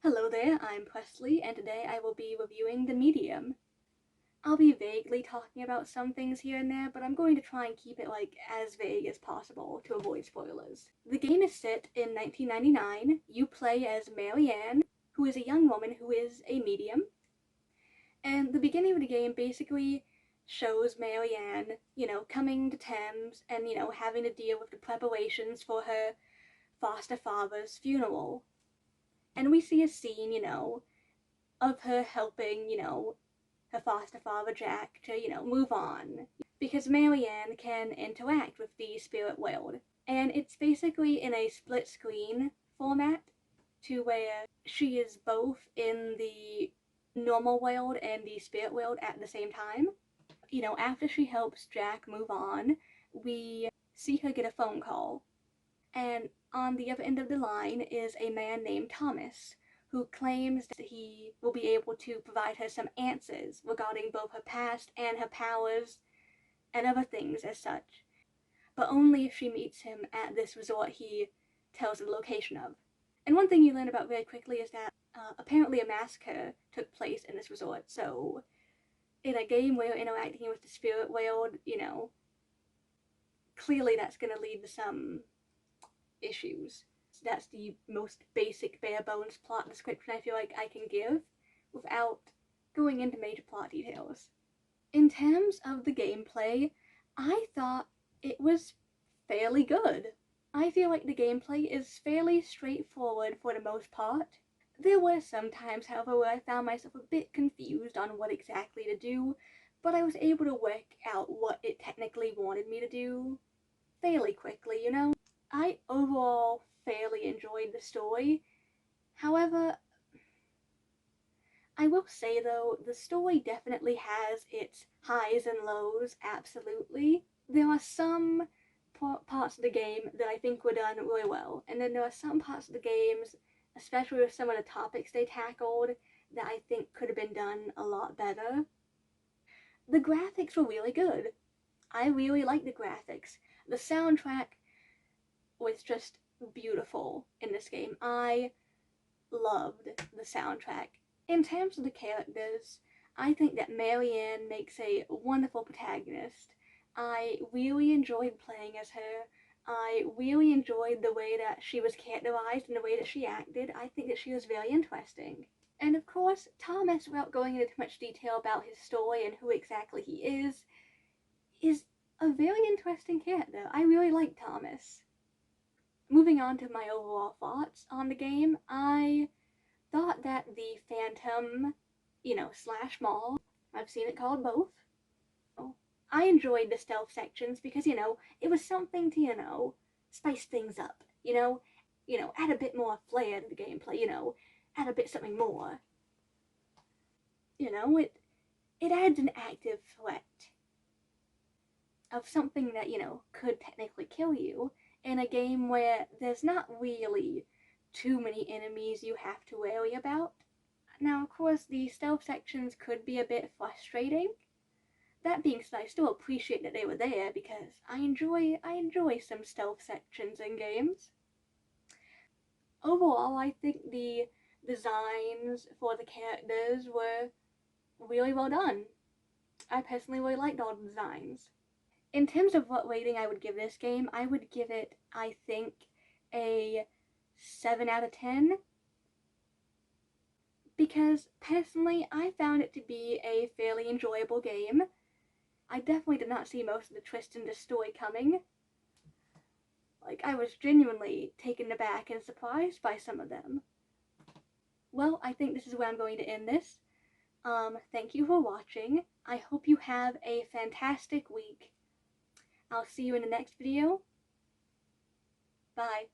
Hello there, I'm Presley, and today I will be reviewing The Medium. I'll be vaguely talking about some things here and there, but I'm going to try and keep it as vague as possible to avoid spoilers. The game is set in 1999. You play as Marianne, who is a young woman who is a medium. And the beginning of the game basically shows Marianne, coming to terms and, having to deal with the preparations for her foster father's funeral. And we see a scene, of her helping, her foster father Jack to, move on. Because Marianne can interact with the spirit world. And it's basically in a split screen format to where she is both in the normal world and the spirit world at the same time. After she helps Jack move on, we see her get a phone call. And on the other end of the line is a man named Thomas, who claims that he will be able to provide her some answers regarding both her past and her powers and other things as such. But only if she meets him at this resort he tells her the location of. And one thing you learn about very quickly is that apparently a massacre took place in this resort, so in a game where you're interacting with the spirit world, clearly that's going to lead to some issues. That's the most basic, bare bones plot description I feel like I can give without going into major plot details. In terms of the gameplay, I thought it was fairly good. I feel like the gameplay is fairly straightforward for the most part. There were some times, however, where I found myself a bit confused on what exactly to do, but I was able to work out what it technically wanted me to do fairly quickly, I overall fairly enjoyed the story. However, I will say though, the story definitely has its highs and lows, absolutely. There are some parts of the game that I think were done really well, and then there are some parts of the games, especially with some of the topics they tackled, that I think could have been done a lot better. The graphics were really good. I really liked the graphics. The soundtrack was just beautiful in this game. I loved the soundtrack. In terms of the characters, I think that Marianne makes a wonderful protagonist. I really enjoyed playing as her. I really enjoyed the way that she was characterized and the way that she acted. I think that she was very interesting. And of course, Thomas, without going into too much detail about his story and who exactly he is a very interesting character. I really like Thomas. Moving on to my overall thoughts on the game, I thought that the Phantom, slash Mall, I've seen it called both. I enjoyed the stealth sections because, it was something to, spice things up, add a bit more flair to the gameplay, add a bit something more. It adds an active threat of something that, could technically kill you in a game where there's not really too many enemies you have to worry about. Now, of course, the stealth sections could be a bit frustrating. That being said, I still appreciate that they were there because I enjoy some stealth sections in games. Overall, I think the designs for the characters were really well done. I personally really liked all the designs. In terms of what rating I would give this game, I would give it, I think, a 7 out of 10. Because personally, I found it to be a fairly enjoyable game. I definitely did not see most of the twists in this story coming. I was genuinely taken aback and surprised by some of them. Well, I think this is where I'm going to end this. Thank you for watching. I hope you have a fantastic week. I'll see you in the next video. Bye.